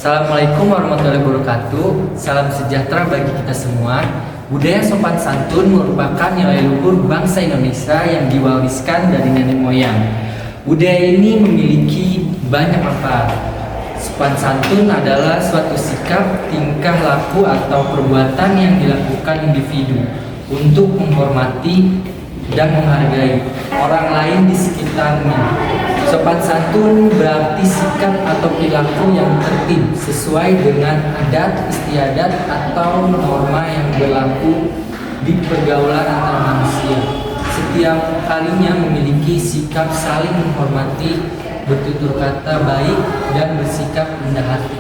Assalamualaikum warahmatullahi wabarakatuh. Salam sejahtera bagi kita semua. Budaya sopan santun merupakan nilai luhur bangsa Indonesia yang diwariskan dari nenek moyang. Budaya ini memiliki banyak manfaat. Sopan santun adalah suatu sikap, tingkah laku atau perbuatan yang dilakukan individu untuk menghormati dan menghargai orang lain di sekitarnya. Sopan santun berarti sikap atau perilaku yang tertib sesuai dengan adat istiadat atau norma yang berlaku di pergaulan antar manusia. Setiap harinya memiliki sikap saling menghormati, bertutur kata baik, dan bersikap rendah hati.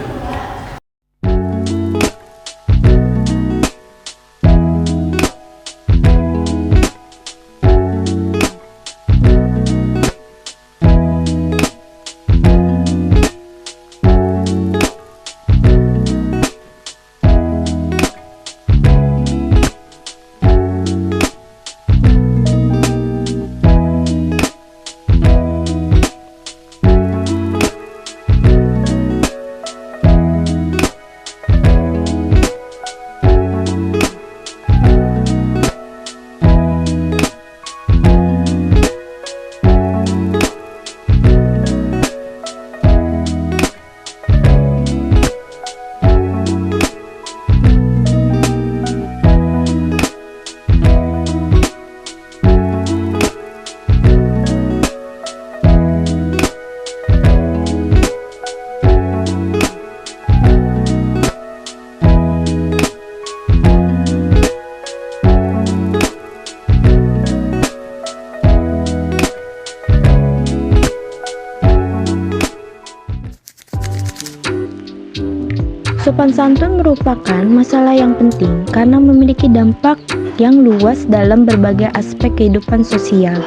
Sopan santun merupakan masalah yang penting karena memiliki dampak yang luas dalam berbagai aspek kehidupan sosial.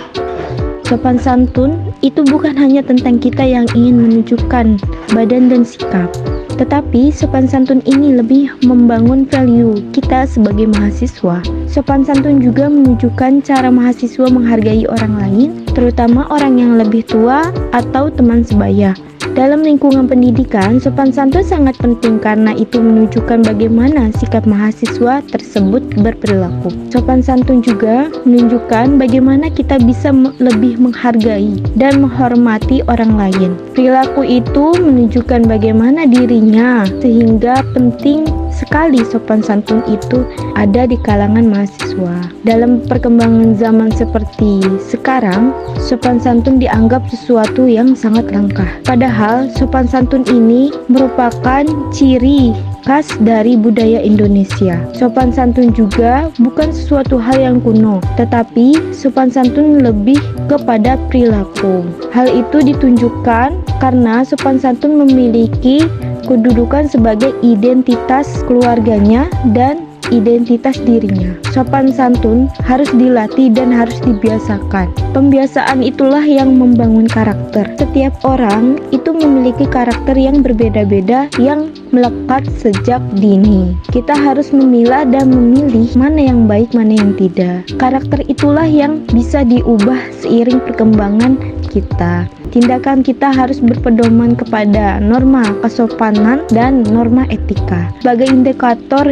Sopan santun itu bukan hanya tentang kita yang ingin menunjukkan badan dan sikap, tetapi sopan santun ini lebih membangun value kita sebagai mahasiswa. Sopan santun juga menunjukkan cara mahasiswa menghargai orang lain, terutama orang yang lebih tua atau teman sebaya. Dalam lingkungan pendidikan, sopan santun sangat penting karena itu menunjukkan bagaimana sikap mahasiswa tersebut berperilaku. Sopan santun juga menunjukkan bagaimana kita bisa lebih menghargai dan menghormati orang lain. Perilaku itu menunjukkan bagaimana dirinya, sehingga penting sekali sopan santun itu ada di kalangan mahasiswa. Dalam perkembangan zaman seperti sekarang, sopan santun dianggap sesuatu yang sangat langka. Padahal sopan santun ini merupakan ciri khas dari budaya Indonesia. Sopan santun juga bukan sesuatu hal yang kuno, tetapi sopan santun lebih kepada perilaku. Hal itu ditunjukkan karena sopan santun memiliki kedudukan sebagai identitas keluarganya dan identitas dirinya. Sopan santun harus dilatih dan harus dibiasakan. Pembiasaan itulah yang membangun karakter. Setiap orang itu memiliki karakter yang berbeda-beda yang melekat sejak dini. Kita harus memilah dan memilih mana yang baik, mana yang tidak. Karakter itulah yang bisa diubah seiring perkembangan kita. Tindakan kita harus berpedoman kepada norma kesopanan dan norma etika. Sebagai indikator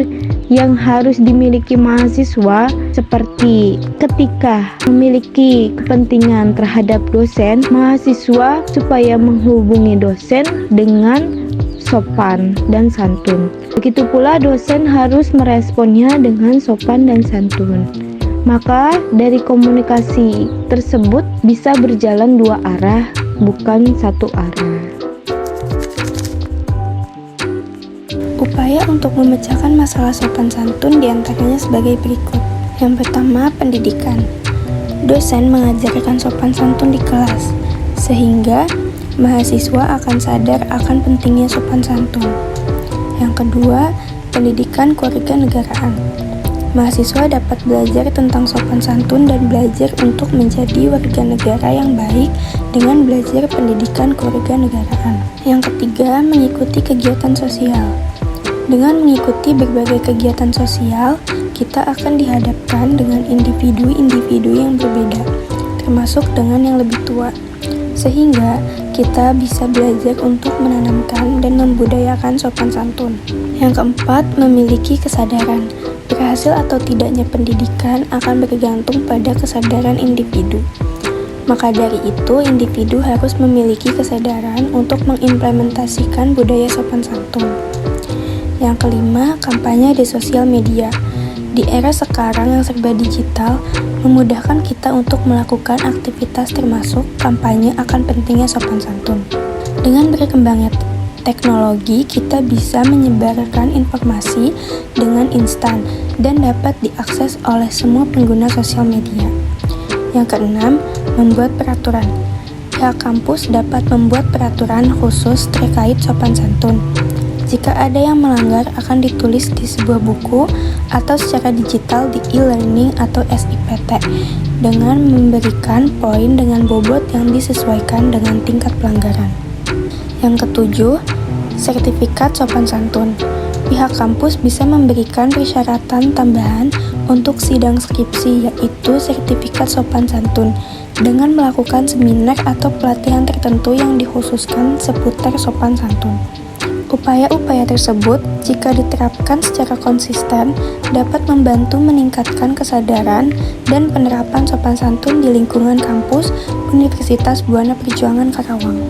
yang harus dimiliki mahasiswa seperti ketika memiliki kepentingan terhadap dosen, mahasiswa supaya menghubungi dosen dengan sopan dan santun. Begitu pula dosen harus meresponnya dengan sopan dan santun. Maka dari komunikasi tersebut bisa berjalan dua arah, bukan satu arah. Upaya untuk memecahkan masalah sopan santun diantaranya sebagai berikut. Yang pertama, pendidikan. Dosen mengajarkan sopan santun di kelas, sehingga mahasiswa akan sadar akan pentingnya sopan santun. Yang kedua, pendidikan kewarganegaraan. Mahasiswa dapat belajar tentang sopan santun dan belajar untuk menjadi warga negara yang baik dengan belajar pendidikan kewarganegaraan. Yang ketiga, mengikuti kegiatan sosial. Dengan mengikuti berbagai kegiatan sosial, kita akan dihadapkan dengan individu-individu yang berbeda, termasuk dengan yang lebih tua. sehingga kita bisa belajar untuk menanamkan dan membudayakan sopan santun. Yang keempat, memiliki kesadaran. Berhasil atau tidaknya pendidikan akan bergantung pada kesadaran individu. Maka dari itu, individu harus memiliki kesadaran untuk mengimplementasikan budaya sopan santun. Yang kelima, kampanye di sosial media. Di era sekarang yang serba digital, memudahkan kita untuk melakukan aktivitas termasuk kampanye akan pentingnya sopan santun. Dengan berkembangnya teknologi, kita bisa menyebarkan informasi dengan instan dan dapat diakses oleh semua pengguna sosial media. Yang keenam, membuat peraturan. Pihak kampus dapat membuat peraturan khusus terkait sopan santun. Jika ada yang melanggar akan ditulis di sebuah buku atau secara digital di e-learning atau SIPT dengan memberikan poin dengan bobot yang disesuaikan dengan tingkat pelanggaran. Yang ketujuh, sertifikat sopan santun. Pihak kampus bisa memberikan persyaratan tambahan untuk sidang skripsi, yaitu sertifikat sopan santun, dengan melakukan seminar atau pelatihan tertentu yang dikhususkan seputar sopan santun. Upaya-upaya tersebut, jika diterapkan secara konsisten, dapat membantu meningkatkan kesadaran dan penerapan sopan santun di lingkungan kampus Universitas Buana Perjuangan Karawang.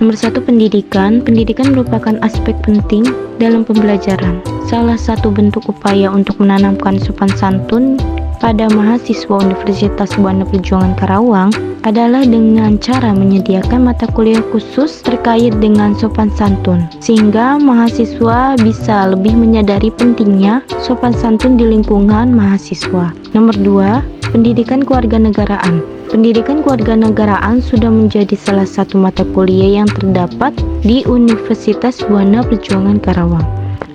Nomor 1, pendidikan. Pendidikan merupakan aspek penting dalam pembelajaran. Salah satu bentuk upaya untuk menanamkan sopan santun pada mahasiswa Universitas Buana Perjuangan Karawang adalah dengan cara menyediakan mata kuliah khusus terkait dengan sopan santun, sehingga mahasiswa bisa lebih menyadari pentingnya sopan santun di lingkungan mahasiswa. Nomor 2, pendidikan kewarganegaraan. Pendidikan kewarganegaraan sudah menjadi salah satu mata kuliah yang terdapat di Universitas Buana Perjuangan Karawang.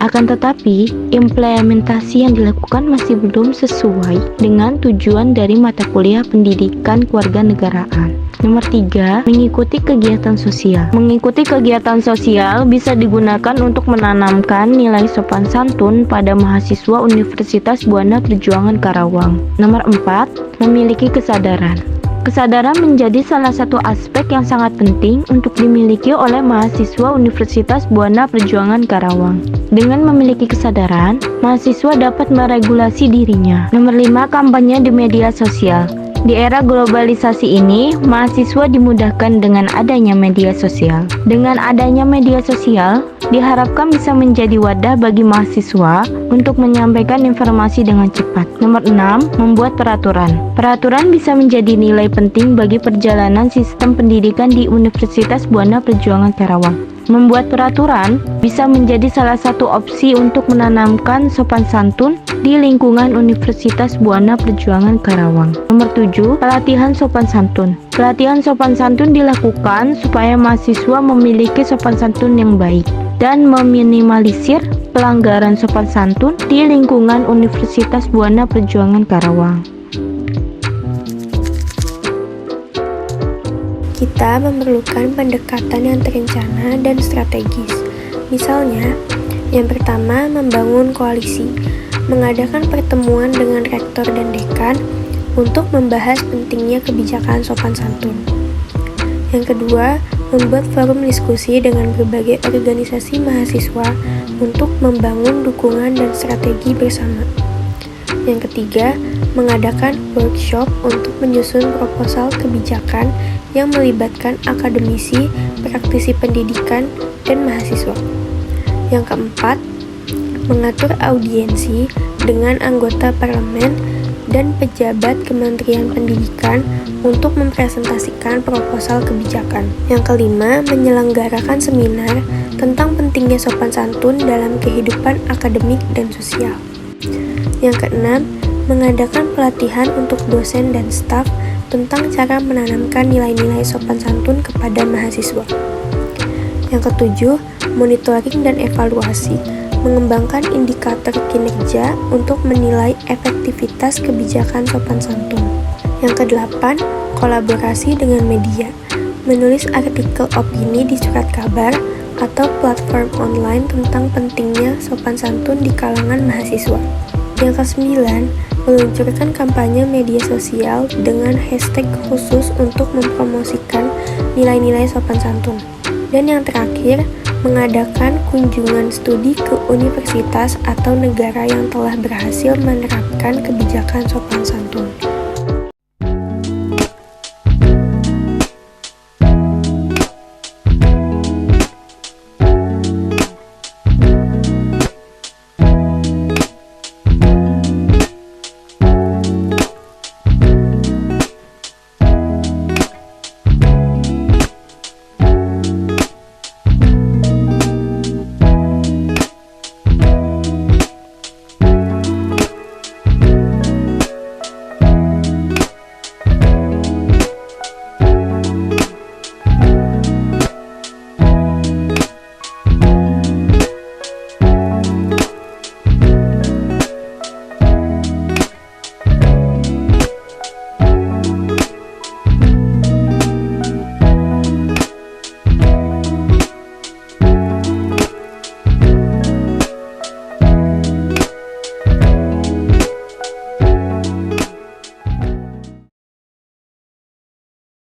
Akan tetapi, implementasi yang dilakukan masih belum sesuai dengan tujuan dari mata kuliah pendidikan kewarganegaraan. Nomor 3, mengikuti kegiatan sosial. Mengikuti kegiatan sosial bisa digunakan untuk menanamkan nilai sopan santun pada mahasiswa Universitas Buana Perjuangan Karawang. Nomor 4, memiliki kesadaran. Kesadaran menjadi salah satu aspek yang sangat penting untuk dimiliki oleh mahasiswa Universitas Buana Perjuangan Karawang. Dengan memiliki kesadaran, mahasiswa dapat meregulasi dirinya. Nomor 5, kampanye di media sosial. Di era globalisasi ini, mahasiswa dimudahkan dengan adanya media sosial. Dengan adanya media sosial, diharapkan bisa menjadi wadah bagi mahasiswa untuk menyampaikan informasi dengan cepat. Nomor 6, membuat peraturan. Peraturan bisa menjadi nilai penting bagi perjalanan sistem pendidikan di Universitas Buana Perjuangan Karawang. Membuat peraturan bisa menjadi salah satu opsi untuk menanamkan sopan santun di lingkungan Universitas Buana Perjuangan Karawang. Nomor 7, pelatihan sopan santun. Pelatihan sopan santun dilakukan supaya mahasiswa memiliki sopan santun yang baik dan meminimalisir pelanggaran sopan santun di lingkungan Universitas Buana Perjuangan Karawang. Kita memerlukan pendekatan yang terencana dan strategis. Misalnya, yang pertama, membangun koalisi, mengadakan pertemuan dengan rektor dan dekan untuk membahas pentingnya kebijakan sopan santun. Yang kedua, membuat forum diskusi dengan berbagai organisasi mahasiswa untuk membangun dukungan dan strategi bersama. Yang ketiga, mengadakan workshop untuk menyusun proposal kebijakan yang melibatkan akademisi, praktisi pendidikan, dan mahasiswa. Yang keempat, mengatur audiensi dengan anggota parlemen dan pejabat Kementerian Pendidikan untuk mempresentasikan proposal kebijakan. Yang kelima, menyelenggarakan seminar tentang pentingnya sopan santun dalam kehidupan akademik dan sosial. Yang keenam, mengadakan pelatihan untuk dosen dan staf tentang cara menanamkan nilai-nilai sopan santun kepada mahasiswa. Yang ketujuh, monitoring dan evaluasi, mengembangkan indikator kinerja untuk menilai efektivitas kebijakan sopan santun. Yang kedelapan, kolaborasi dengan media, menulis artikel opini di surat kabar atau platform online tentang pentingnya sopan santun di kalangan mahasiswa. Yang kesembilan, meluncurkan kampanye media sosial dengan hashtag khusus untuk mempromosikan nilai-nilai sopan santun. Dan yang terakhir, mengadakan kunjungan studi ke universitas atau negara yang telah berhasil menerapkan kebijakan sopan santun.